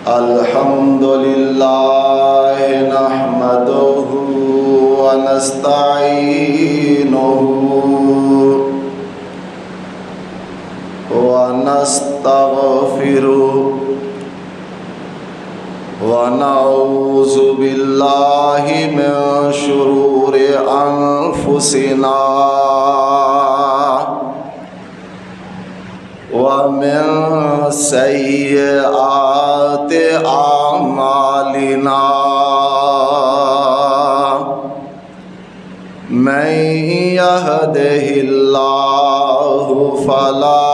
الحمد لله نحمده ونستعينه ونستغفره ونعوذ بالله من شرور أنفسنا ومن سيئات أعمالنا من يهده الله فلا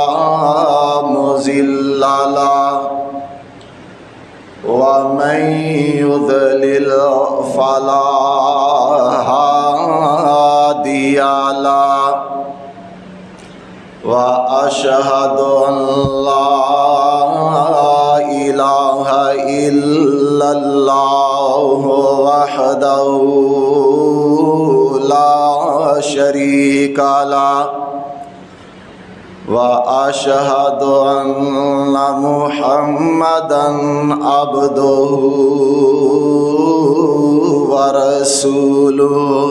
مضل له ومن يضلل فلا هادي له وأشهد أن لا إله إلا الله وحده لا شريك له وأشهد أن محمدًا عبده ورسوله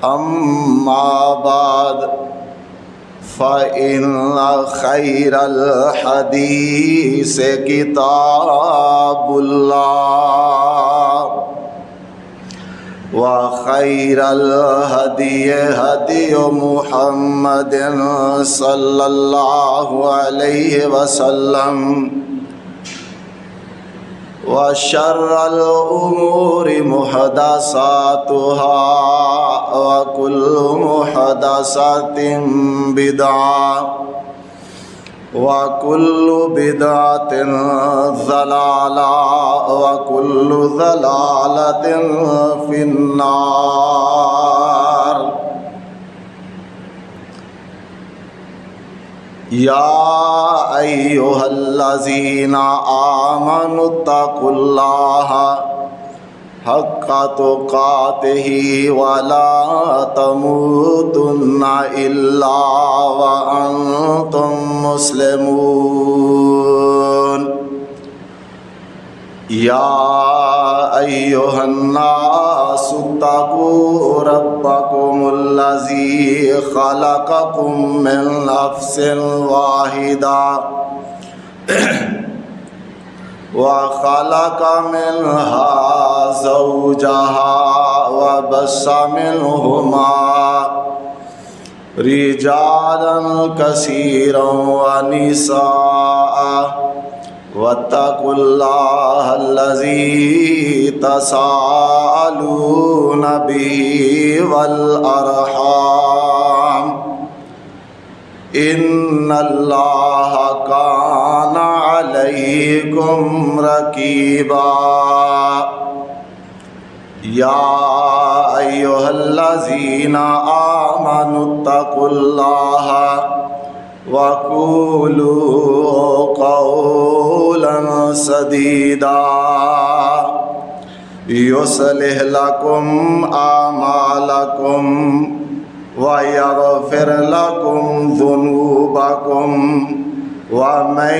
أما بعد فإن خير الحديث كتاب الله وخير الهدي هدي محمد صلى الله عليه وسلم وشر الأمور محدثاتها وكل محدثة بدعة وكل بدعة ضلالة وكل ضلالة في النار. يا أيها الذين آمنوا اتقوا الله حق تقاته ولا تموتن إلا وأنتم مسلمون. يا أيها الناس اتقوا ربكم الذي خلقكم من نفس واحدة وخلق منها زوجها وبث منهما رجالا كثيرا ونساء واتقوا الله الذي تساءلون به والأرحام إن الله كان عليكم رقيبا. يا أيها الذين آمنوا اتقوا الله وقولوا قولا سديدا يصلح لكم أعمالكم ويغفر لكم ذنوبكم ومن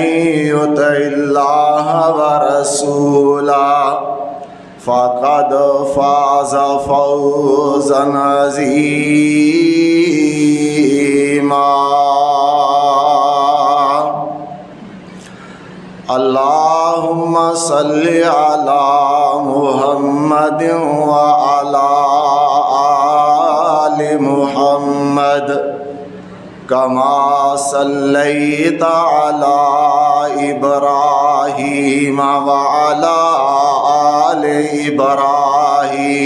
يطع الله ورسوله فقد فاز فوزا عظيما. اللهم صل على محمد وعلى آل محمد كما صليت على إبراهيم وعلى آل إبراهيم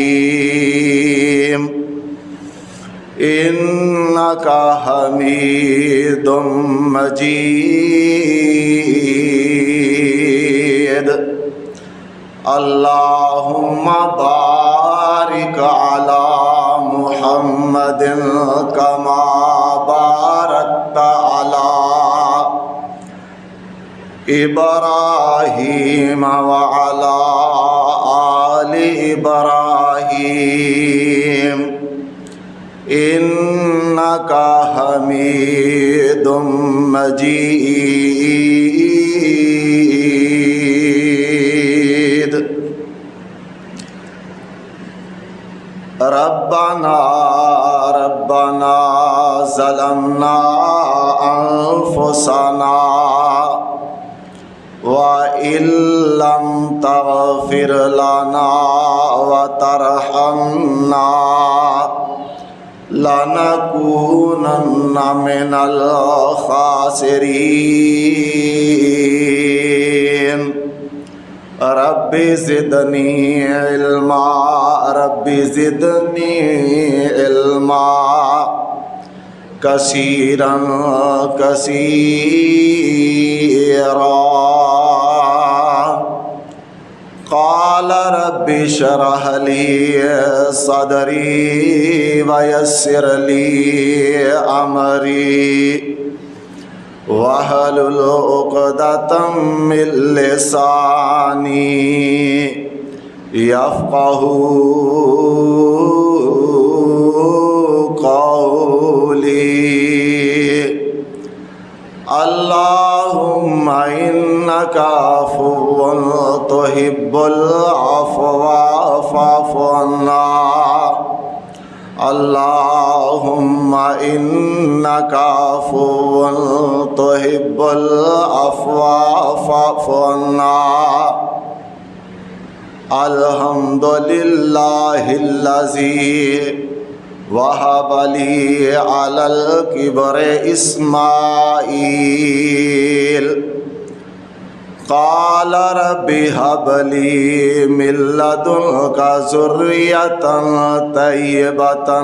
إنك حميد مجيد. اللهم بارك على محمد كما باركت على إبراهيم وعلى آل إبراهيم إنك حميد مجيد ربنا ظلمنا أنفسنا وإن لم تغفر لنا وترحمنا لنكونن من الخاسرين رب زدني علما رب زدني علما كثيرا كثيرا قال رب اشرح لي صدري ويسر لي أمري واحلل عقدة من لساني يفقهوا قولي اللهم إنك عفو تحب العفو فاعف عنا اللهم إنك عفو تحب العفو فاعف عنا الحمد لله الذي وهب لي على الكبر إسماعيل قال رب هب لي من لدنك ذرية طيبة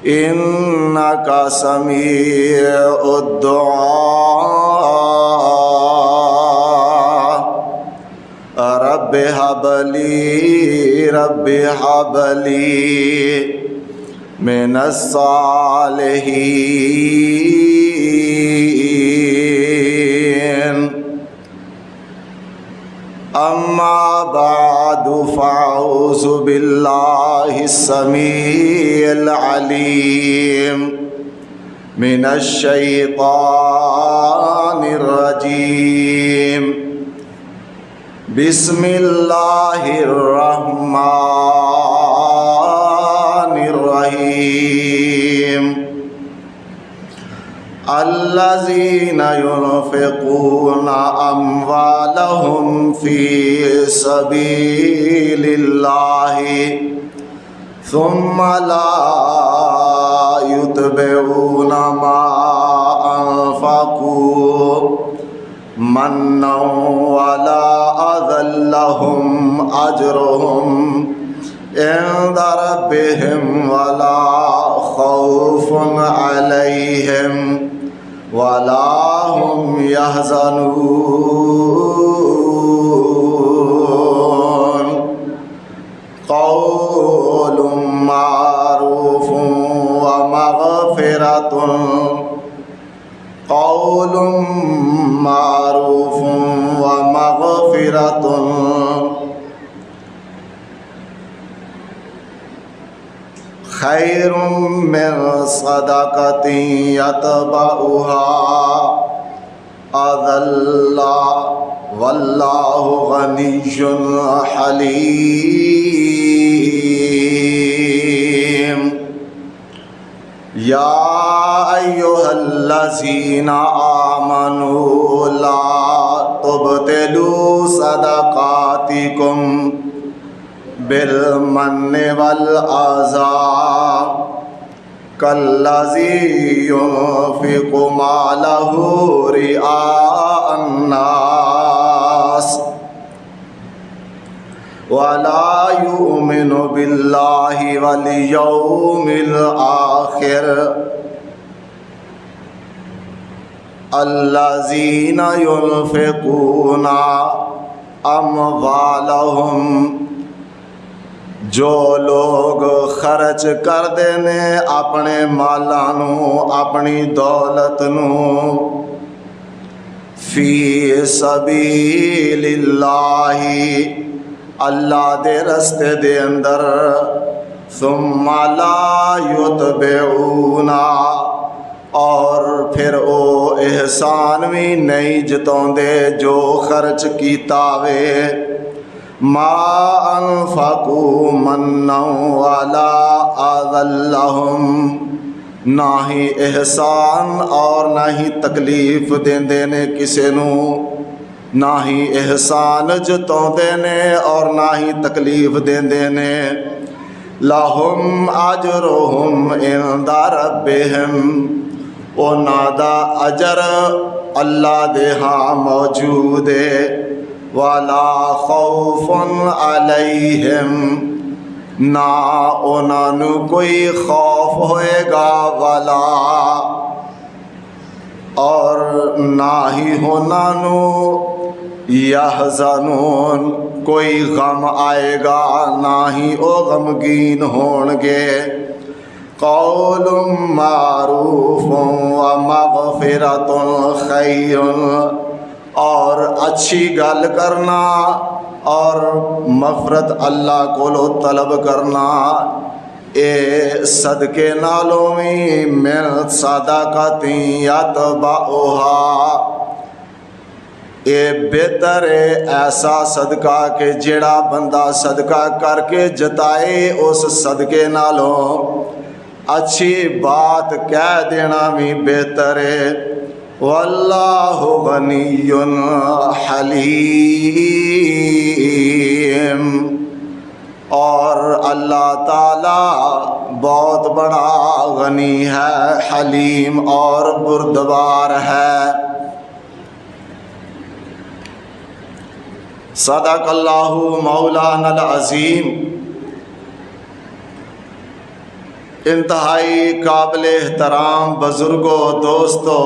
إنك سميع الدعاء رب هب لي من الصالحين أما بعد فأعوذ بالله السميع العليم من الشيطان الرجيم بسم الله الرحمن الرحيم الذين ينفقون أموالهم في سبيل الله ثم لا يتبعون ما أنفقوا منا ولا أذى لهم أجرهم عند ربهم ولا خوف عليهم ولا هم يحزنون قول معروف ومغفرة خير من صدقة يتبعها أذى والله غني حليم يا أيها الذين آمنوا لا تبطلوا صدقاتكم بالمن والأذى كالذي ينفق ماله رئاء الناس ولا يؤمن بالله واليوم الآخر الذين ينفقون أموالهم جو لوگ خرچ کر دینے اپنے مالانو اپنی دولت نو فی سبیل اللہ اللہ دے رستے دے اندر ثم لا یتبعونا اور پھر او احسان بھی نہیں جتاؤندے جو خرچ کیتا وے ما انفقوا منا ولا اذلہم نہ ہی احسان اور نہ ہی تکلیف دیندے نے کسے نو نہ ہی احسان جتاؤندے نے اور نہ ہی تکلیف دیندے نے لہم اجرہم عند ربہم انہاں دا اجر اللہ دے ہاں موجود ہے ولا خوف علیہم نہ انہاں نو کوئی خوف ہوئے گا ولا اور نہ ہی انہاں نو یحزنون کوئی غم آئے گا نہ ہی او غمگین ہون گے قول معروف ومغفرۃ خیر اور اچھی گل کرنا اور مغفرت اللہ کو طلب کرنا اے صدقے نالوں میں من صدقۃ یتبعھا اے بہتر ہے ایسا صدقہ کہ جڑا بندہ صدقہ کر کے جتائے اس صدقے نالوں اچھی بات کہہ دینا بھی بہتر ہے واللہ غنی حلیم اور اللہ تعالی بہت بڑا غنی ہے حلیم اور بردبار ہے صدق اللہ مولانا العظیم انتہائی قابل احترام بزرگوں دوستوں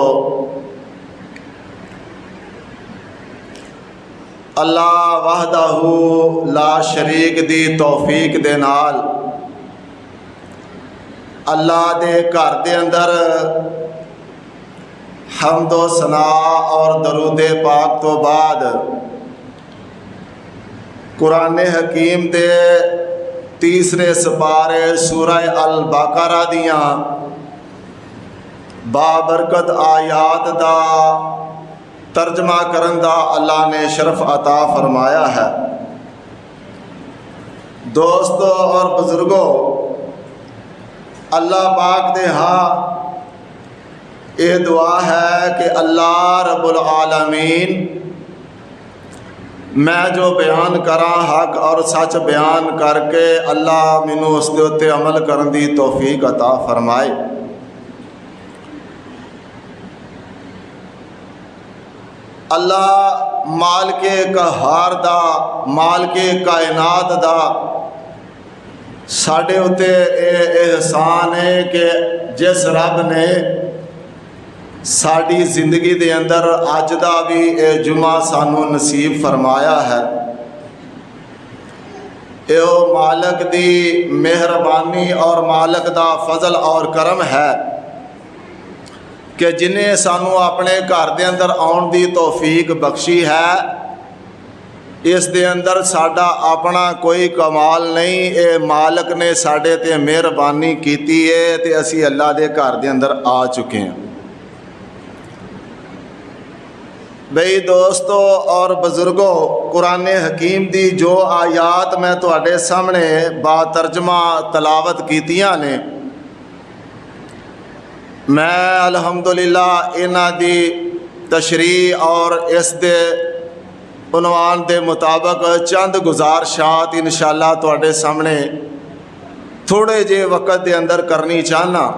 اللہ وحدہ لا شریک دی توفیق دے نال اللہ دے گھر دے اندر حمد و ثناء اور درود پاک تو بعد قرآن حکیم دے تیسرے سپارے سورہ البقرہ دیاں بابرکت آیات دا ترجمہ کرن دا اللہ نے شرف عطا فرمایا ہے دوستو اور بزرگوں اللہ پاک دے ہاں یہ دعا ہے کہ اللہ رب العالمین میں جو بیان کراں حق اور سچ بیان کر کے اللہ مینوں اس دے اتے عمل کرن دی توفیق عطا فرمائے اللہ مالک قہار دا مالک کائنات دا ساڈے اتے اے احسان ہے کہ جس رب نے ساڈی زندگی دے اندر اج دا بھی اے جمعہ سانو نصیب فرمایا ہے اے او مالک دی مہربانی اور مالک دا فضل اور کرم ہے کہ جنہیں سانو اپنے گھر دے اندر آن دی توفیق بخشی ہے اس دے اندر ساڈا اپنا کوئی کمال نہیں اے مالک نے ساڈے تے مہربانی کیتی ہے تے اسی اللہ دے گھر دے اندر آ چکے ہیں بھئی دوستو اور بزرگوں قرآن حکیم دی جو آیات میں تواڈے سامنے با ترجمہ تلاوت کیتیاں نے میں الحمدللہ انہاں دی تشریح اور اس دے عنوان دے مطابق چند گزارشات انشاءاللہ تواڈے سامنے تھوڑے جے وقت دے اندر کرنی چاہنا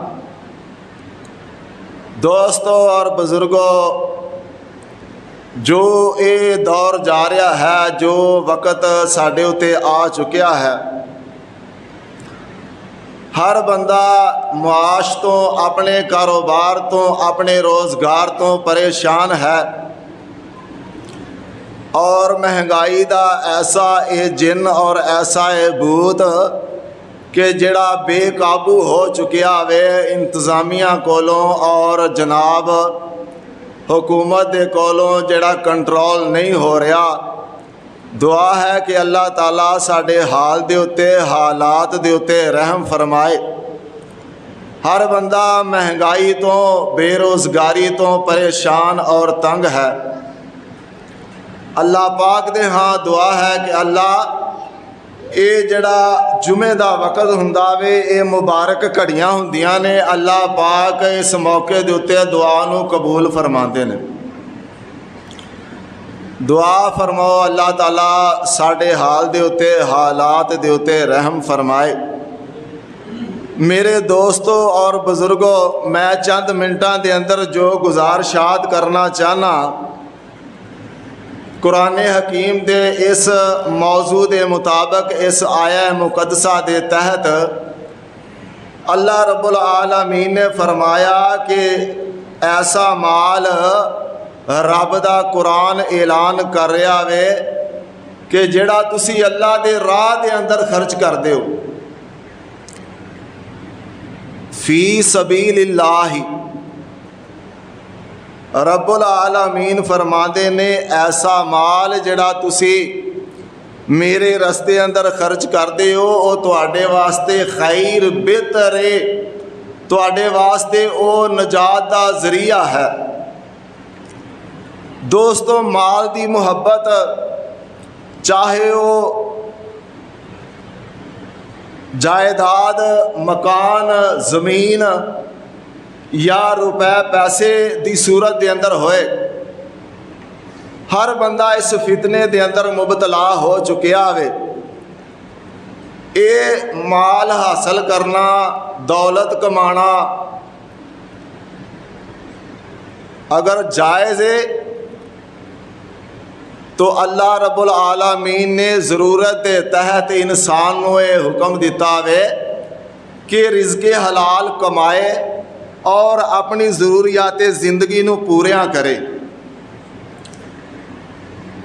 دوستو اور بزرگوں جو اے دور جا رہا ہے جو وقت ساڈے اتے آ چکیا ہے ہر بندہ معاش تو اپنے کاروبار تو اپنے روزگار تو پریشان ہے اور مہنگائی دا ایسا اے جن اور ایسا اے بھوت کہ جڑا بے قابو ہو چکیا وے انتظامیہ کولوں اور جناب حکومت دے کولوں جڑا کنٹرول نہیں ہو رہا دعا ہے کہ اللہ تعالیٰ ساڈے حال دے اتے حالات دے اتے رحم فرمائے ہر بندہ مہنگائی تو بے روزگاری تو پریشان اور تنگ ہے۔ اللہ پاک دے ہاں دعا ہے کہ اللہ یہ جڑا جمعے دا وقت ہوندا وے، یہ مبارک گھڑیاں ہوندیاں نے، اللہ پاک اس موقع دے اتے دعا نو قبول فرماندے نے۔ دعا فرماؤ اللہ تعالیٰ ساڈے حال دے اتے، حالات دے اتے رحم فرمائے۔ میرے دوستو اور بزرگوں، میں چند منٹاں دے اندر جو گزارشات کرنا چاہنا قرآن حکیم دے اس موضوع دے مطابق، اس آیہ مقدسہ دے تحت اللہ رب العالمین نے فرمایا کہ ایسا مال رب دا قرآن اعلان کر رہا وے کہ جڑا تسی اللہ دے راہ دے اندر خرچ کر دیو، فی سبیل اللہ، رب العالمین فرماندے نے ایسا مال جڑا تسی میرے رستے اندر خرچ کردے ہو وہ تواڈے واسطے خیر بہتر ہے، تواڈے واسطے او نجات دا ذریعہ ہے۔ دوستو، مال دی محبت چاہے وہ جائیداد، مکان، زمین یا روپے پیسے دی صورت دے اندر ہوئے، ہر بندہ اس فتنے دے اندر مبتلا ہو چکیا ہوئے۔ اے مال حاصل کرنا، دولت کمانا اگر جائز ہے تو اللہ رب العالمین نے ضرورت دے تحت انسان کو یہ حکم دیتا ہوئے کہ رزق حلال کمائے اور اپنی ضروریات زندگی نو پوریاں کرے۔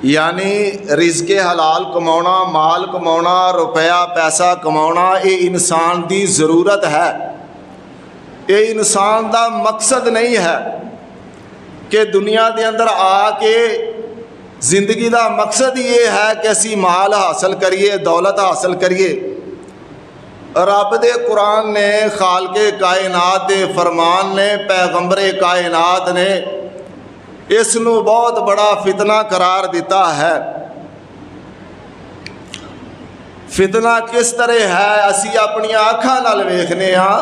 یعنی رزق حلال کمانا، مال کمانا، روپیہ پیسہ کمانا، یہ انسان دی ضرورت ہے، یہ انسان دا مقصد نہیں ہے کہ دنیا دے اندر آ کے زندگی دا مقصد یہ ہے کہ اسی مال حاصل کریے، دولت حاصل کریے۔ رب دے قرآن نے، خالق کائنات دے فرمان نے، پیغمبر کائنات نے اس نو بہت بڑا فتنہ قرار دیتا ہے۔ فتنہ کس طرح ہے اسی اپنی آنکھاں نال ویکھنے ہاں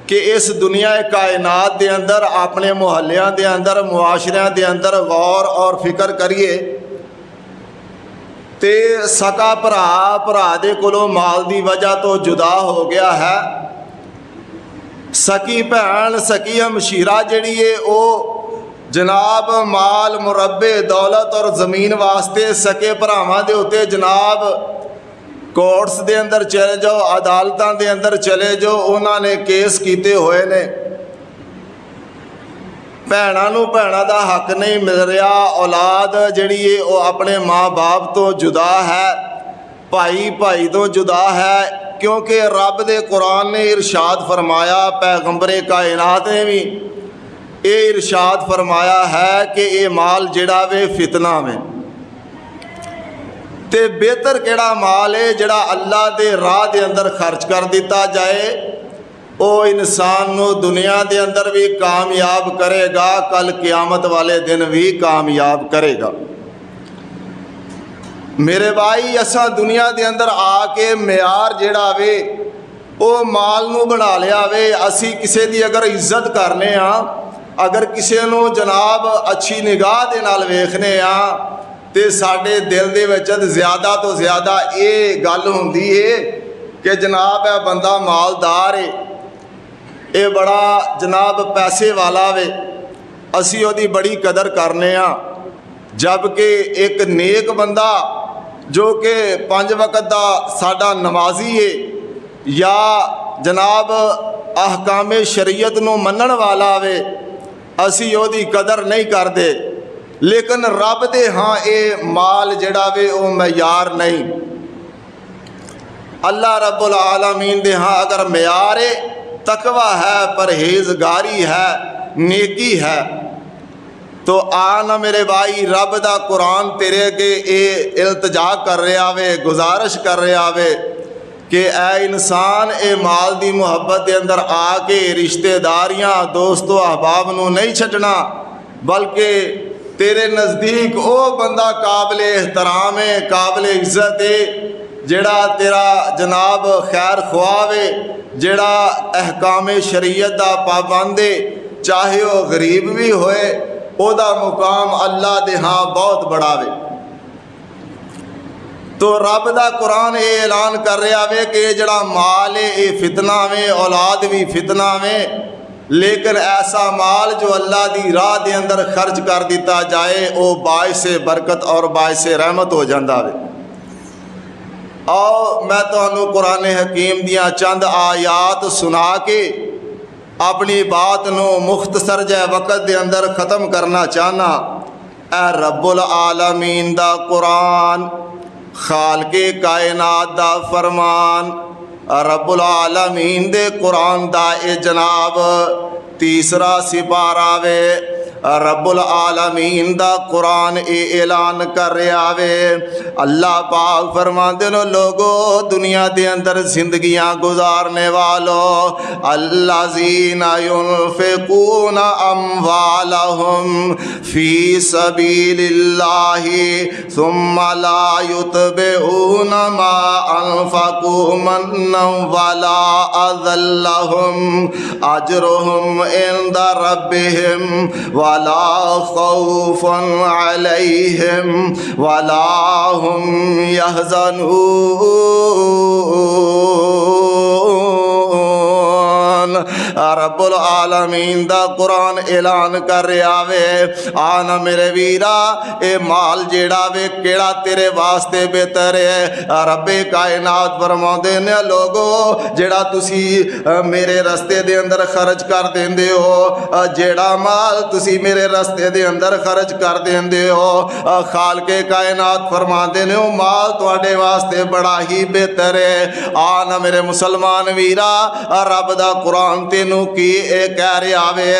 کہ اس دنیا کائنات دے اندر، اپنے محلیاں دے اندر، معاشریاں دے اندر غور اور فکر کریے تے سکا بھرا دے کولوں مال دی وجہ تو جدا ہو گیا ہے، سکی بھین، سکی ہمشیرہ جڑی ہے او جناب مال، مربے، دولت اور زمین واسطے سکے بھراواں دے ہوتے جناب کورٹس دے اندر چلے جاؤ، عدالتاں دے اندر چلے جاؤ، انہاں نے کیس کیتے ہوئے نے، بھیناں نوں بھیناں دا حق نہیں مل رہا، اولاد جڑی ہے وہ اپنے ماں باپ تو جدا ہے، بھائی بھائی تو جدا ہے، کیونکہ رب دے قرآن نے ارشاد فرمایا، پیغمبر کائنات نے بھی یہ ارشاد فرمایا ہے کہ یہ مال جڑا وے فتنہ میں، تے بہتر کیڑا مال ہے جڑا اللہ دے راہ دے اندر خرچ کر دیتا جائے، او انسان نو دنیا دے اندر بھی کامیاب کرے گا، کل قیامت والے دن بھی کامیاب کرے گا۔ میرے بھائی، اساں دنیا دے اندر آ کے معیار جڑا وے او مال نو بنا لیا وے، اسی کسے دی اگر عزت کرنے ہاں، اگر کسے نو جناب اچھی نگاہ دے نال ویکھنے ہاں تے ساڈے دل دے وچ زیادہ تو زیادہ یہ گل ہوندی ہے کہ جناب اے بندہ مالدار ہے، اے بڑا جناب پیسے والا وے، اسی او دی بڑی قدر کرنے ہاں، جبکہ ایک نیک بندہ جو کہ 5 وقت دا ساڈا نمازی ہے یا جناب احکام شریعت نو منن والا وے، اسی او دی قدر نہیں کردے، لیکن رب دے ہاں اے مال جڑا وے او معیار نہیں۔ اللہ رب العالمین دے ہاں اگر معیار تقوی ہے، پرہیزگاری ہے، نیکی ہے، تو آنا میرے بھائی، رب دا قرآن تیرے کے اے التجا کر رہا وے، گزارش کر رہا وے کہ اے انسان اے مال دی محبت دے اندر آ کے رشتے داریاں دوست و احباب نو نہیں چھڈنا، بلکہ تیرے نزدیک او بندہ قابل احترام ہے، قابل عزت ہے، جڑا تیرا جناب خیر خواہ ہے، جڑا احکام شریعت دا پابند ہے، چاہے وہ غریب بھی ہوئے، او دا مقام اللہ دے ہاں بہت بڑا وے۔ تو رب دا قرآن یہ اعلان کر رہا وے کہ جڑا مال ہے یہ فتنہ وے، اولاد بھی فتنہ وے، لیکن ایسا مال جو اللہ دی راہ دے اندر خرچ کر دیتا جائے وہ باعث برکت اور باعث رحمت ہو جاندہ وے۔ اور میں تانوں قرآن حکیم دیاں چند آیات سنا کے اپنی بات نو مختصر جے وقت دے اندر ختم کرنا چاہنا۔ اے رب العالمین دا قرآن، خالق کائنات دا فرمان، رب العالمین دے قرآن دا اے جناب تیسرا سپارہ وے۔ رب العالمین دا قرآن اے اعلان کر رہا وے، اللہ پاک فرماندے نو لوگو دنیا دے اندر زندگیاں گزارنے والو، الذین ينفقون اموالہم فی سبیل اللہ ثم لا یتبعون ما انفقوا منا ولا اذى لهم اجرهم عند ربهم ولا خوف عليهم ولا هم يحزنون۔ رب العالمین دا قرآن اعلان کر رہا وے، آنا میرے ویرا اے مال جیڑا وے کیڑا تیرے واسطے بہتر ہے۔ رب کائنات فرماندے نے لوگو جیڑا تسی میرے رستے دے اندر خرچ کر دیندے ہو، جیڑا مال تسی میرے رستے دے اندر خرچ کر دیندے ہو، خالق کائنات فرماندے نے وہ مال تواڈے واسطے بڑا ہی بہتر ہے۔ آنا میرے مسلمان ویرا رب دا قرآن تینوں کی اے کہہ رہا وے،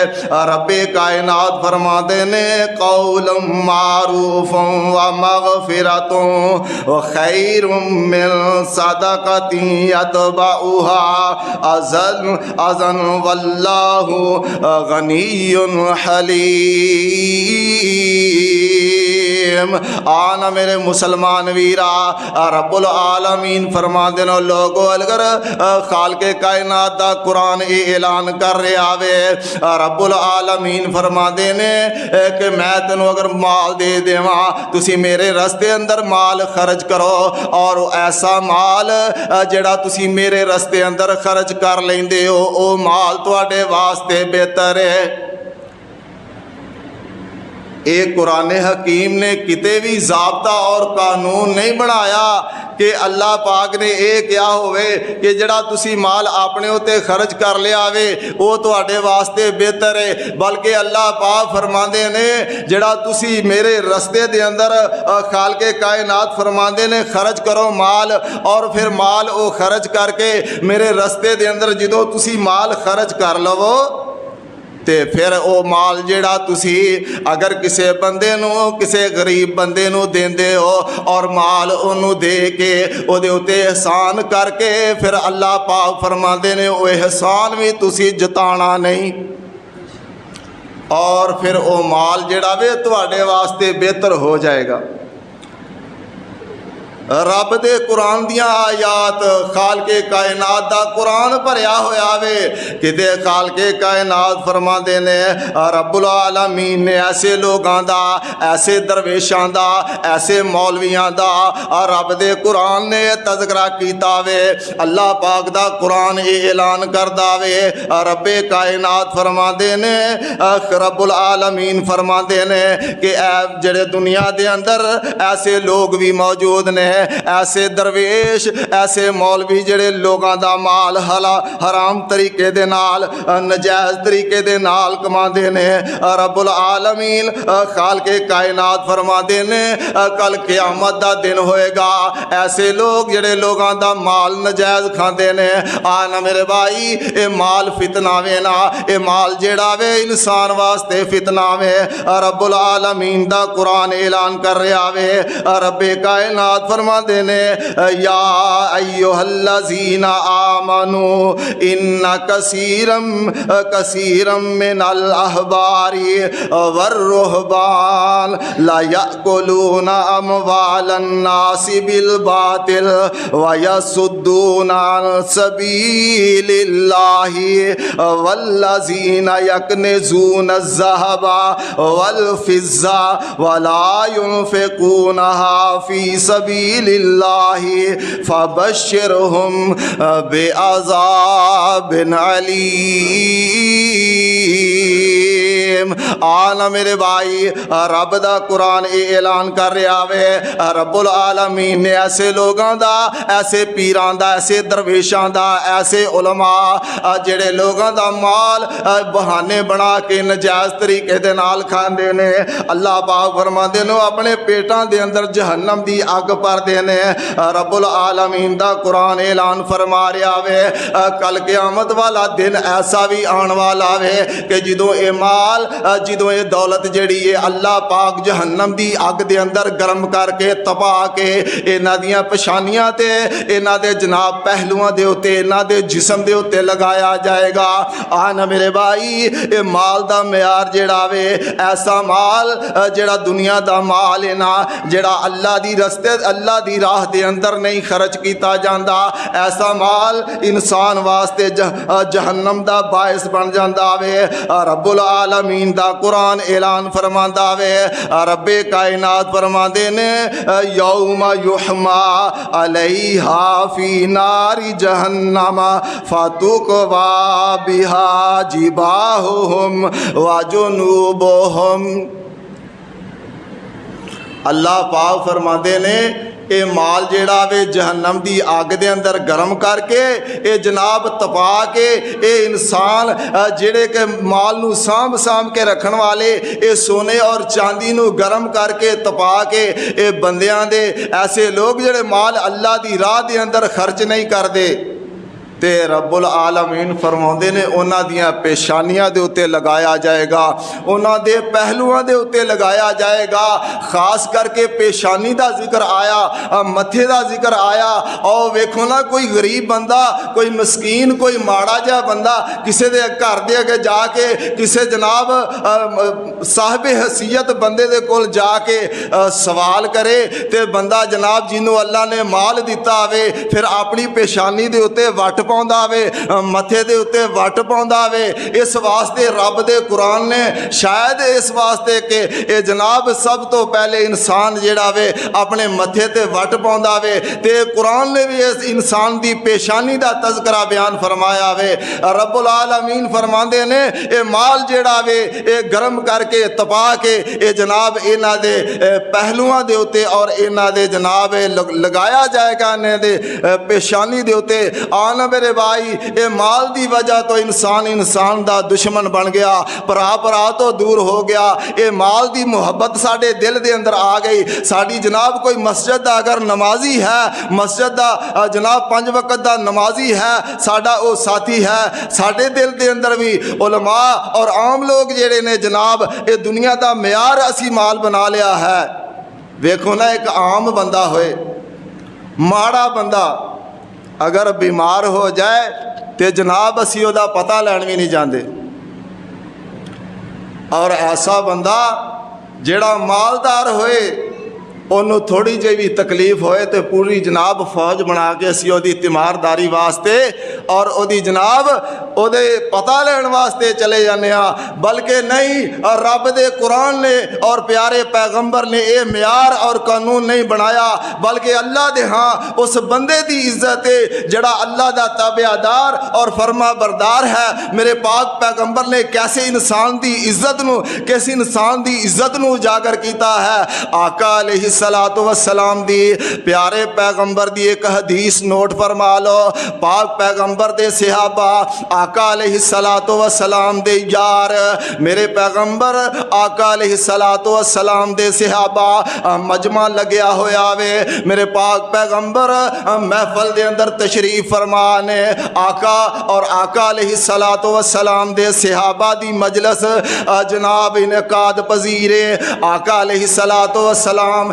رب کائنات فرماندے نے قول معروف و مغفرت و خیر من صدقۃ یتبعها اذن واللہ غنی حلیم۔ آنا میرے مسلمان ویرا رب العالمین فرماندے نے لوگو اگر خالق کائنات دا قرآن اعلان کر رہا وے، رب العالمین فرماندے نے کہ میں تینوں اگر مال دے دیواں تسی میرے رستے اندر مال خرچ کرو، اور ایسا مال جڑا تسی میرے رستے اندر خرچ کر لیندے ہو او مال تواڈے واسطے بہتر ہے۔ ایک قرآن حکیم نے کتے بھی ضابطہ اور قانون نہیں بنایا کہ اللہ پاک نے یہ کیا ہوئے کہ جڑا تسی مال اپنے ہوتے خرچ کر لیا وے وہ تواڈے واسطے بہتر ہے، بلکہ اللہ پاک فرماندے نے جڑا تسی میرے رستے دے اندر خالق کائنات فرماندے نے خرچ کرو مال، اور پھر مال او خرچ کر کے میرے رستے دے اندر جدو تسی مال خرچ کر لو تے پھر او مال جیڑا تسی اگر کسے بندے نو کسے غریب بندے نو دیندے ہو اور مال انہوں دے کے او دے اتے احسان کر کے پھر اللہ پاک فرماندے نے او احسان بھی تسی جتانا نہیں، اور پھر او مال جیڑا وے تواڈے واسطے بہتر ہو جائے گا۔ رب دے قرآن دیاں آیات خالق کائنات دا قرآن بھریا ہویا وے کتے خالق کائنات فرماندے نے رب العالمین نے ایسے لوگاں دا، ایسے درویشاں دا، ایسے مولویاں دا رب دے قرآن نے تذکرہ کیتا وے۔ اللہ پاک دا قرآن اعلان کردا وے، رب کائنات فرماندے نے رب العالمین فرماندے نے کہ اے جڑے دنیا دے اندر ایسے لوگ بھی موجود نے، ایسے درویش ایسے مولوی جڑے لوگاں دا مال حرام طریقے دے نال نجائز طریقے دے نال کماندے نے، رب العالمین خالق کائنات فرماندے نے کل قیامت دا دن ہوئے گا ایسے لوگ جڑے لوگاں دا مال نجائز کھاندے نے، آنا میرے بھائی اے مال فتنہ وے نا، اے مال جڑا وے انسان واسطے فتنہ وے۔ رب العالمین دا قرآن اعلان کر رہا وے، رب کائنات فرماتے نے یا ایھا الذین آمنو ان کثیرا من الاحبار والرہبان لا یأکلون اموال الناس بالباطل ویصدون عن سبیل اللہ والذین یکنزون الذہب والفضہ ولا ينفقونها فی سبیل اللہ فبشرہم بعذاب علیم۔ آنا میرے بھائی رب دا قرآن اعلان کر رہا وے، رب العالمین نے ایسے لوگاں دا، ایسے پیران دا، ایسے درویشاں دا، ایسے علماء جڑے لوگاں دا مال بہانے بنا کے نجائز طریقے دے نال کھاندے نے، اللہ پاک فرماندے نے اپنے پیٹاں دے اندر جہنم دی اگ پر دینے۔ رب العالمین دا قرآن اعلان فرما رہا وے کل قیامت والا دن ایسا بھی آن والا وے کہ جدوں اے مال جدوں اے دولت جڑی ہے اللہ پاک جہنم دی اگ دے اندر گرم کر کے تپا کے انہاں دیاں پشانیاں تے انہاں دے جناب پہلوؤں دے اوتے انہاں دے جسم دے اوتے لگایا جائے گا۔ آنا میرے بھائی اے مال دا معیار جڑا وے ایسا مال جڑا دنیا دا مال ہے نا جڑا اللہ دی رستے اللہ دی راہ دے اندر نہیں خرچ کیتا جاندا، ایسا مال انسان واسطے جہنم دا باعث بن جاندا وے۔ رب العالمین دا قرآن اعلان فرماندا وے، رب کائنات فرماندے نے یوم یحما علیہا فی نار جہنم فتکوی بہا جباہہم وجنوبہم۔ اللہ پاک فرماندے نے اے مال جیڑا وے جہنم دی آگ دے اندر گرم کر کے اے جناب تپا کے اے انسان جیڑے کہ مال نو سام کے رکھن والے اے سونے اور چاندی نو گرم کر کے تپا کے اے بندیاں دے ایسے لوگ جیڑے مال اللہ دی راہ دے اندر خرچ نہیں کر دے تے رب العالمین فرماندے نے انہاں دیاں پیشانیاں دے اوتے لگایا جائے گا، انہاں دے پہلوؤں دے اوتے لگایا جائے گا۔ خاص کر کے پیشانی دا ذکر آیا، متھے دا ذکر آیا، اور ویکھو نا کوئی غریب بندہ، کوئی مسکین، کوئی ماڑا جا بندہ کسے دے گھر دے اگے جا کے کسے جناب صاحب حیثیت بندے دے کول جا کے سوال کرے تے بندہ جناب جنوں اللہ نے مال دیتا ہوئے پھر اپنی پیشانی دے اوتے وٹ پاؤندا وے، متھے دے اوتے وٹ پاؤندا وے۔ اس واسطے رب دے قرآن نے شاید اس واسطے کہ اے جناب سب تو پہلے انسان جیڑا وے اپنے متھے تے وٹ پاؤندا وے تے قرآن نے بھی اس انسان دی پیشانی دا تذکرہ بیان فرمایا وے۔ رب العالمین فرماندے نے اے مال جیڑا وے اے گرم کر کے تپا کے اے جناب انہاں دے پہلوؤں دے اوتے اور انہاں دے جناب لگایا جائے گا انہاں دے پیشانی دے اوتے۔ آنا میرے بھائی اے مال دی وجہ تو انسان دا دشمن بن گیا، پرا تو دور ہو گیا۔ اے مال دی محبت ساڑے دل دے اندر آ گئی۔ ساڑی جناب کوئی مسجد دا اگر نمازی ہے، مسجد دا جناب 5 وقت دا نمازی ہے، ساڑا او ساتھی ہے، ساڑے دل دے اندر بھی علماء اور عام لوگ جیڑے نے جناب اے دنیا دا معیار اسی مال بنا لیا ہے۔ ویکھو نا ایک عام بندہ ہوئے، ماڑا بندہ اگر بیمار ہو جائے تے جناب اسی او دا پتہ لین بھی نہیں جاندے، اور ایسا بندہ جیڑا مالدار ہوئے انہوں تھوڑی جی بھی تکلیف ہوئے تو پوری جناب فوج بنا کے اسی او دی تیمارداری واسطے اور او دی جناب او دے پتہ لین واسطے چلے جانے ہاں، بلکہ نہیں رب دے قرآن نے اور پیارے پیغمبر نے اے معیار اور قانون نہیں بنایا، بلکہ اللہ دے ہاں اس بندے دی عزت ہے جڑا اللہ دا تابعدار اور فرما بردار ہے۔ میرے پاک پیغمبر نے کیسے انسان دی عزت نو اجاگر کیتا ہے۔ آقا علیہ السلام دی پیارے پیغمبر دی ایک حدیث نوٹ فرما لو، پاک پیغمبر دے صحابہ آقا علیہ السلام دے یار، میرے پیغمبر آقا علیہ السلام دے صحابہ مجمع لگیا ہویا وے، میرے پاک پیغمبر محفل دے اندر تشریف فرمانے، آقا اور آقا علیہ السلام دے صحابہ دی مجلس جناب انعقاد پذیرے، آقا علیہ السلام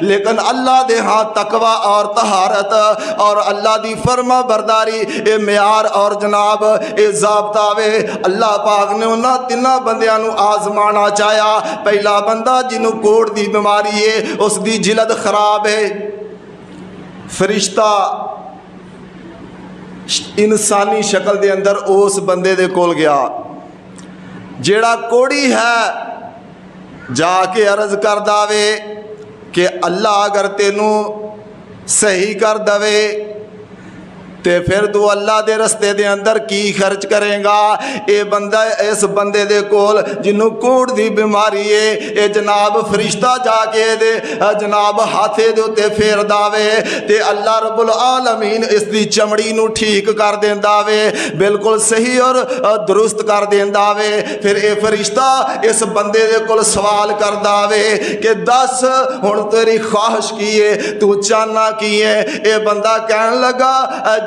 لیکن اللہ دے ہاں تقوی اور طہارت اور اللہ دی فرما برداری اے معیار اور جناب اے ضابطہ وے۔ اللہ پاک نے انہاں تیناں بندیاں نو آزمانا چاہیا۔ پہلا بندہ جنوں کوڑ دی بیماری ہے، اس دی جلد خراب ہے، فرشتہ انسانی شکل دے اندر اس بندے دے کول گیا جیڑا کوڑی ہے، جا کے عرض کر داوے کہ اللہ اگر تینوں صحیح کر دوے تے پھر تو اللہ دے رستے دے اندر کی خرچ کریں گا۔ اے بندہ اس بندے دے کول جنوں کوڑ دی بیماری ہے، اے جناب فرشتہ جا کے دے جناب ہاتھے دے اتے پھیر داوے تے اللہ رب العالمین اس دی چمڑی نو ٹھیک کر دیندا وے، بالکل صحیح اور درست کر دیندا وے۔ پھر اے فرشتہ اس بندے دے کول سوال کردا وے کہ دس ہن تیری خواہش کی ہے، تو چاہنا کی ہے؟ اے بندہ کہن لگا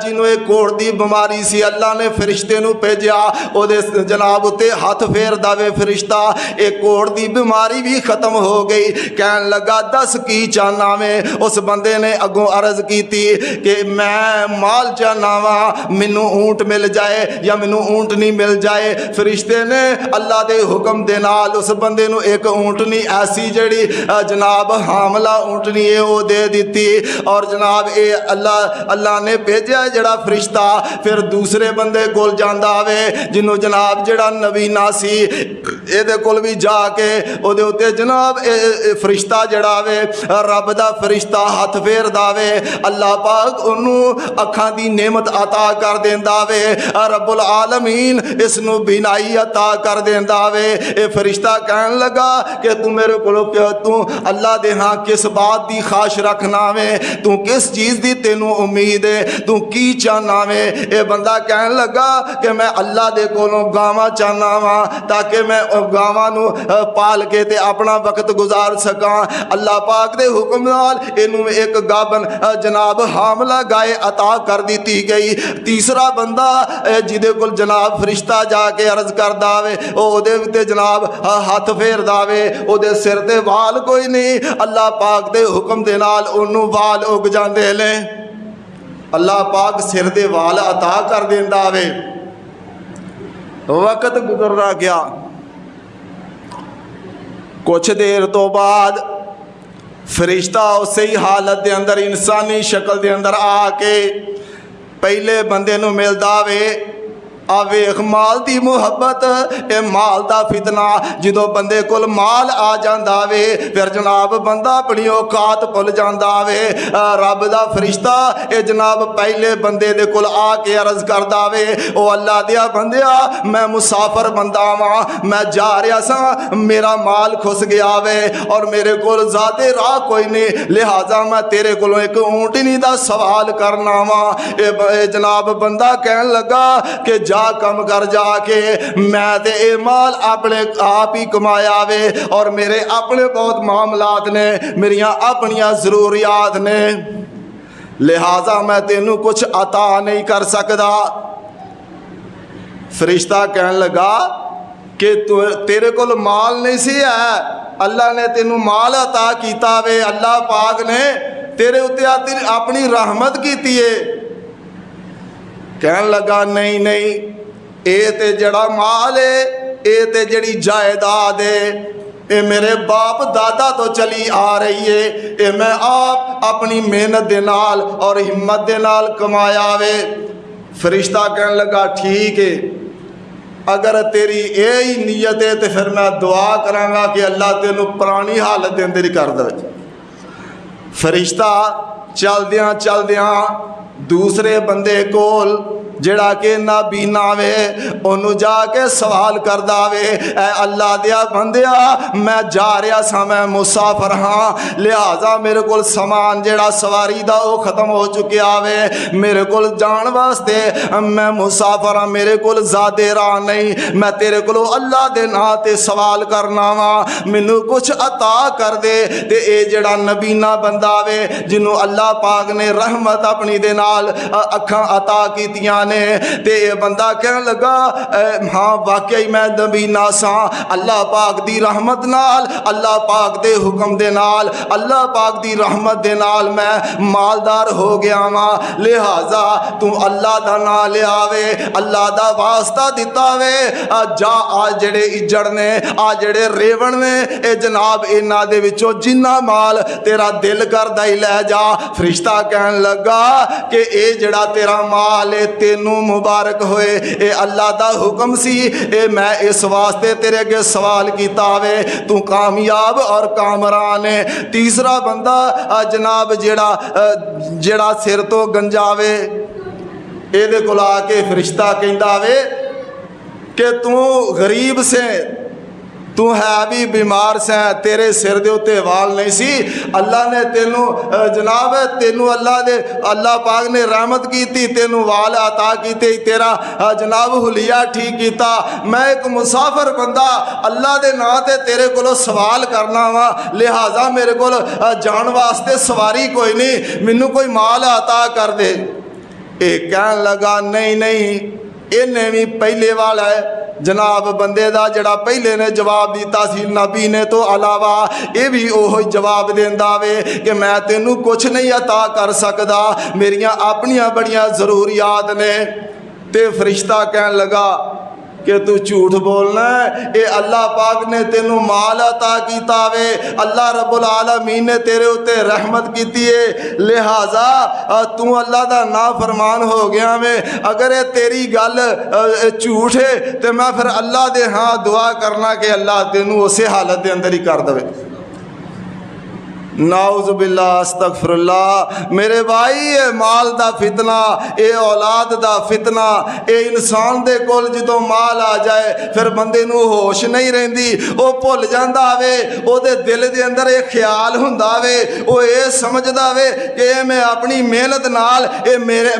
جنوں ایک کوڑ دی بیماری سی، اللہ نے فرشتے نو بھیجیا، او دے جناب اتے ہاتھ پھیر داوے فرشتہ، ایک کوڑ دی بیماری بھی ختم ہو گئی۔ کہن لگا دس کی چاہنا میں؟ اس بندے نے اگوں عرض کیتی کہ میں مال چاہنا وا، مینوں اونٹ مل جائے یا مینوں اونٹ نہیں مل جائے۔ فرشتے نے اللہ دے حکم دے نال اس بندے نو ایک اونٹنی ایسی جڑی جناب حاملہ اونٹنی ہے وہ دے دیتی، اور جناب اے اللہ نے بھیجا جڑا فرشتہ پھر دوسرے بندے کول جاندا وے جنوں جناب جڑا نبینا سی، اے دے کول بھی جا کے او دے اوتے جناب فرشتہ جڑا وے رب دا فرشتہ ہاتھ پھیر داوے، اللہ پاک انہوں اکھاں دی نعمت عطا کر دیندا وے، رب العالمین اس نو بینائی عطا کر دیندا وے۔ اے فرشتہ کہن لگا کہ تو میرے کولوں تو اللہ دے ہاں کس بات دی خواہش رکھنا وے، تو کس چیز دی تینوں امید ہے، تو کی چاہنا میں؟ اے بندہ کہن لگا کہ میں اللہ دے کولوں گاواں چاہنا وا تاکہ میں گاواں نو پال کے تے اپنا وقت گزار سکاں۔ اللہ پاک دے حکم نال اینوں ایک گابن جناب حاملہ گائے عطا کر دیتی گئی۔ تیسرا بندہ جدے کول جناب فرشتہ جا کے عرض کر داوے او دے تے جناب ہاتھ پھیر داوے، او دے سر تے وال کوئی نہیں، اللہ پاک دے حکم دے نال اونوں وال اگ جاندے نے، اللہ پاک سر دے وال عطا کر دیندا وے۔ وقت گزرنا گیا، کچھ دیر تو بعد فرشتہ اسی حالت دے اندر انسانی شکل دے اندر آ کے پہلے بندے نو ملدا وے۔ ویخ مال دی محبت، اے مال دا فتنہ، جدو بندے کول مال آ جاندا وے پھر جناب بندہ اپنی اوقات بھول جاندا وے۔ رب دا فرشتہ اے جناب پہلے بندے دے کول آ کے عرض کردا وے او اللہ دیا بندیا میں مسافر بندہ واں، میں جا رہا سا، میرا مال کھس گیا وے اور میرے کول ذاتے راہ کوئی نہیں، لہٰذا میں تیرے کولوں ایک اونٹنی دا سوال کرنا واں۔ اے جناب بندہ کہن لگا کہ جا کم کر جا کے، میں تے اے مال اپنے آپ ہی کمایا وے اور میرے اپنے بہت معاملات نے، میریاں اپنیاں ضروریات نے، لہٰذا میں تینوں کچھ عطا نہیں کر سکدا۔ فرشتہ کہن لگا کہ تیرے کول مال نہیں سی ہے، اللہ نے تینوں مال عطا کیتا وے، اللہ پاک نے تیرے اتے اپنی رحمت کیتی ہے۔ کہن لگا نہیں اے تے جڑا مال ہے، اے تے جڑی جائیداد ہے، اے میرے باپ دادا تو چلی آ رہی ہے، اے میں آپ اپنی محنت دے نال اور ہمت دے نال کمایا وے۔ فرشتہ کہن لگا ٹھیک ہے، اگر تیری اے ہی نیت ہے تو پھر میں دعا کراں گا کہ اللہ تینوں پرانی حالت دے اندر ہی کر دے۔ فرشتہ چل دیاں دوسرے بندے کول جڑا کہ نابینا وے انہوں جا کے سوال کردا وے اے اللہ دیا بندیا میں جا رہا سا، میں مسافر ہاں، لہٰذا میرے کول سامان جڑا سواری دا وہ ختم ہو چکیا وے، میرے کول جان واسطے میں مسافر ہاں، میرے کول زیادہ راہ نہیں، میں تیرے کولو اللہ دے ناں تے سوال کرنا وا، مینوں کچھ عطا کر دے۔ تے اے جڑا نبینا بندہ وے جنوں اللہ پاک نے رحمت اپنی دے نال اکھاں عطا کیتیاں نے تے یہ بندہ کہن لگا ہاں واقعی میں نبینا سا، اللہ پاک دی رحمت نال، اللہ پاک دے حکم دے نال، اللہ پاک دی رحمت دے نال میں مالدار ہو گیا ماں، لہذا تو اللہ دا نام لے آوے، اللہ دا واسطہ دیتا وے، جا آ جڑے اجڑ نے، آ جڑے ریون نے، اے جناب انہاں دے وچوں جنہ مال تیرا دل کردا ہی لے جا۔ فرشتہ کہن لگا کہ اے جڑا تیرا مال ہے تینوں مبارک ہوئے، اے اللہ دا حکم سی، اے میں اس واسطے تیرے اگے سوال کیتا وے، تو کامیاب اور کامران ہے۔ تیسرا بندہ جناب جڑا سر تو گنجاوے، اے دے کول آ کے فرشتہ کہندا وے کہ تو غریب سے، تو ہے بھی بیمار سے، تیرے سر دے اتے وال نہیں سی، اللہ نے تینوں جناب تینوں اللہ پاک نے رحمت کیتی، تینوں وال عطا کیتے، تیرا جناب حلیہ ٹھیک کیتا۔ میں ایک مسافر بندہ اللہ دے نا تے تیرے کولو سوال کرنا وا، لہٰذا میرے کول جان واسطے سواری کوئی نہیں، مینوں کوئی مال عطا کر دے۔ اے کہن لگا نہیں انہیں بھی پہلے والا ہے جناب بندے دا جڑا پہلے نے جواب دیتا سی نبی نے تو علاوہ یہ بھی اوہی جواب دیندا وے کہ میں تینوں کچھ نہیں عطا کر سکدا، میریاں اپنیاں بڑیاں ضروریات نے۔ تے فرشتہ کہن لگا کہ تو جھوٹ بولنا ہے، اے اللہ پاک نے تینوں مال عطا کیتا وے، اللہ رب العالمین نے تیرے اتے رحمت کیتی ہے، لہٰذا تو اللہ دا نافرمان ہو گیا وے۔ اگر یہ تیری گل جھوٹ ہے تو میں پھر اللہ دے ہاں دعا کرنا کہ اللہ تینوں اسی حالت دے اندر ہی کر دے۔ نعوذ باللہ استغفر اللہ۔ میرے بھائی یہ مال دا فتنہ، اے اولاد دا فتنہ، اے انسان دے کول جدوں مال آ جائے پھر بندے نو ہوش نہیں رہندی، او بھول جاندا وے، او دے دل دے اندر ایک خیال ہوندا وے، او اے سمجھدا وے کہ میں اپنی محنت نال،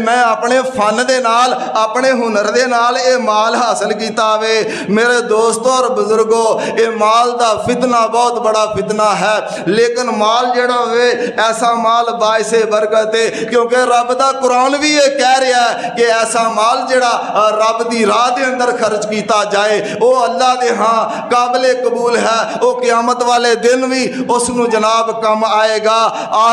میں اپنے فن دے نال، اپنے ہنر دے نال اے مال حاصل کیتا وے۔ میرے دوستوں اور بزرگوں، اے مال دا فتنہ بہت بڑا فتنہ ہے، لیکن مال جڑا ہوئے ایسا مال باعث برکت ہے، کیونکہ رب دا قرآن بھی یہ کہہ رہا ہے کہ ایسا مال جڑا رب دی راہ دے اندر خرچ کیتا جائے وہ اللہ دے ہاں قابل قبول ہے، وہ قیامت والے دن بھی اس نو جناب کم آئے گا۔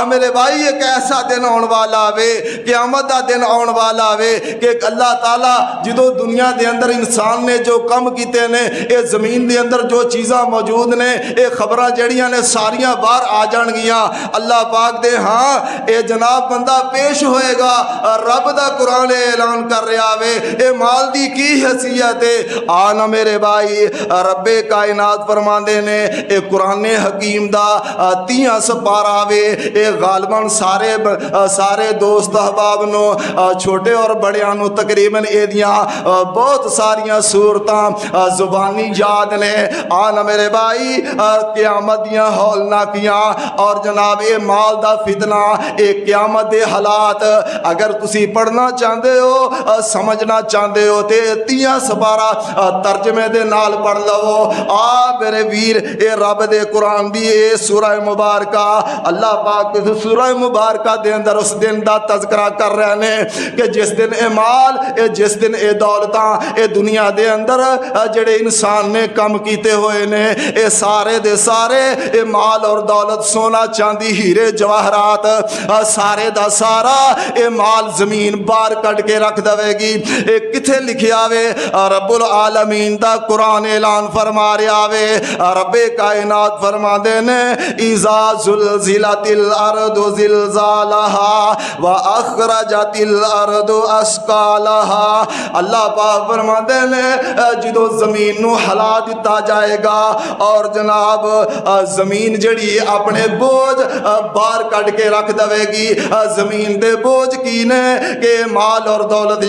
میرے بھائی ایک ایسا دن آن والا وے، قیامت دا دن آن والا وے کہ اللہ تعالیٰ جدو دنیا دے اندر انسان نے جو کم کیتے نے، اے زمین دے اندر جو چیزاں موجود نے، اے خبراں جڑیاں نے ساریاں باہر آ جان گیا، اللہ پاک دے ہاں اے جناب بندہ پیش ہوئے گا، رب دا قرآن اعلان کر رہا وے اے مال دی کی حیثیت ہے۔ آنا میرے بھائی رب کائنات فرماندے نے اے قرآن حکیم دا 30 سپارہ وے، اے غالباً سارے دوست احباب نو چھوٹے اور بڑیاں نو تقریباً اے دیاں بہت ساریاں صورتاں زبانی یاد نے۔ آنا میرے بھائی قیامت دیاں ہولناکیاں اور جناب اے مال دا فتنہ، اے قیامت دے حالات اگر تسی پڑھنا چاہتے ہو، سمجھنا چاہتے ہو تے 30 سپارہ ترجمے دے نال پڑھ لو۔ میرے ویر اے رب دے قرآن دی اے سورہ مبارکہ، اللہ پاک سورہ مبارکہ دے اندر اس دن دا تذکرہ کر رہے ہیں کہ جس دن اے مال، جس دن اے دولتاں اے دنیا دے اندر جڑے انسان نے کم کیتے ہوئے نے، اے سارے دے سارے اے مال اور دولت، سونا چاندی ہیرے جواہرات، سارے دا سارا اے مال زمین باہر کٹ کے رکھ دے گی۔ اے کتھے لکھیا وے؟ رب العالمین دا قرآن اعلان فرما رہا وے، رب کائنات فرما دے نے اذا زلزلت الارض زلزالہا واخرجت الارض اسقالہا۔ اللہ پاک فرما دے نے جدو زمین نو ہلا دیتا جائے گا اور جناب زمین جڑی اپنے بوجھ باہر کٹ کے رکھ دے گی۔ زمین دے بوجھ کی نے کہ مال اور دولت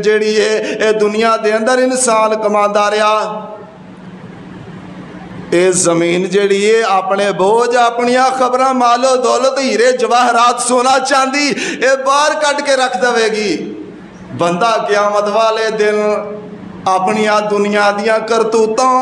جڑی ہے اے دنیا دے اندر انسان کماندا رہا، اے زمین جڑی ہے اپنے بوجھ، اپنیاں خبراں مال و دولت ہیرے جواہرات سونا چاندی اے باہر کٹ کے رکھ دے گی۔ بندہ قیامت والے دن اپنیاں دنیا دیاں کرتوتاں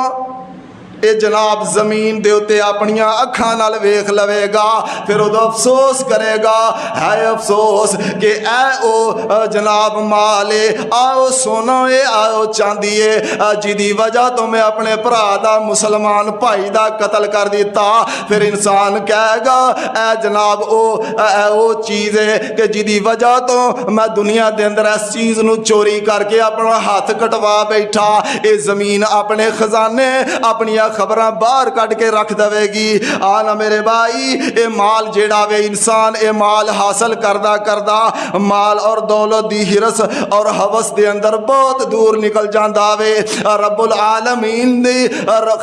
ਇਹ ਜਨਾਬ ਜ਼ਮੀਨ ਦੇ ਉੱਤੇ ਆਪਣੀਆਂ ਅੱਖਾਂ ਨਾਲ ਵੇਖ ਲਵੇਗਾ, ਫਿਰ ਉਦੋਂ ਅਫਸੋਸ ਕਰੇਗਾ, ਹੈ ਅਫਸੋਸ ਕਿ ਇਹ ਉਹ ਜਨਾਬ ਮਾਲ ਏ, ਆਓ ਸੋਨਾ ਏ, ਆਓ ਚਾਂਦੀ ਏ, ਜਿਹਦੀ ਵਜ੍ਹਾ ਤੋਂ ਮੈਂ ਆਪਣੇ ਭਰਾ ਦਾ ਮੁਸਲਮਾਨ ਭਾਈ ਦਾ ਕਤਲ ਕਰ ਦਿੱਤਾ। ਫਿਰ ਇਨਸਾਨ ਕਹੇਗਾ ਇਹ ਜਨਾਬ ਉਹ ਚੀਜ਼ ਹੈ ਕਿ ਜਿਹਦੀ ਵਜ੍ਹਾ ਤੋਂ ਮੈਂ ਦੁਨੀਆ ਦੇ ਅੰਦਰ ਇਸ ਚੀਜ਼ ਨੂੰ ਚੋਰੀ ਕਰਕੇ ਆਪਣਾ ਹੱਥ ਕਟਵਾ ਬੈਠਾ। ਇਹ ਜ਼ਮੀਨ ਆਪਣੇ ਖਜ਼ਾਨੇ ਆਪਣੀਆਂ ਖਬਰਾਂ ਬਾਹਰ ਕੱਢ ਕੇ ਰੱਖ ਦੇਵੇਗੀ। ਆ ਨਾ ਮੇਰੇ ਭਾਈ, ਇਹ ਮਾਲ ਜਿਹੜਾ ਵੇ ਇਨਸਾਨ ਇਹ ਮਾਲ ਹਾਸਲ ਕਰਦਾ ਕਰਦਾ ਮਾਲ ਔਰ ਦੌਲਤ ਦੀ ਹਿਰਸ ਔਰ ਹਵਸ ਦੇ ਅੰਦਰ ਬਹੁਤ ਦੂਰ ਨਿਕਲ ਜਾਂਦਾ ਵੇ। ਰੱਬੁਲ ਆਲਮੀਨ ਦੀ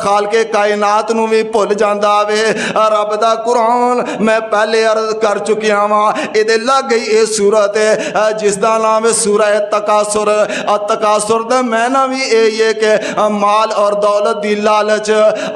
ਖਾਲਕੇ ਕਾਇਨਾਤ ਨੂੰ ਵੀ ਭੁੱਲ ਜਾਂਦਾ ਵੇ। ਰੱਬ ਦਾ ਕੁਰਾਨ ਮੈਂ ਪਹਿਲੇ ਅਰਜ਼ ਕਰ ਚੁੱਕਿਆ ਵਾਂ, ਇਹਦੇ ਲੱਗ ਗਈ ਇਹ ਸੂਰਤ ਹੈ ਜਿਸ ਦਾ ਨਾਮ ਹੈ ਸੂਰਾ ਤਕਾਸੁਰ। ਤਕਾਸੁਰ ਦਾ ਮੈਨਾ ਵੀ ਇਹ ਹੈ ਕਿ ਮਾਲ ਔਰ ਦੌਲਤ ਦੀ ਲਾਲਚ।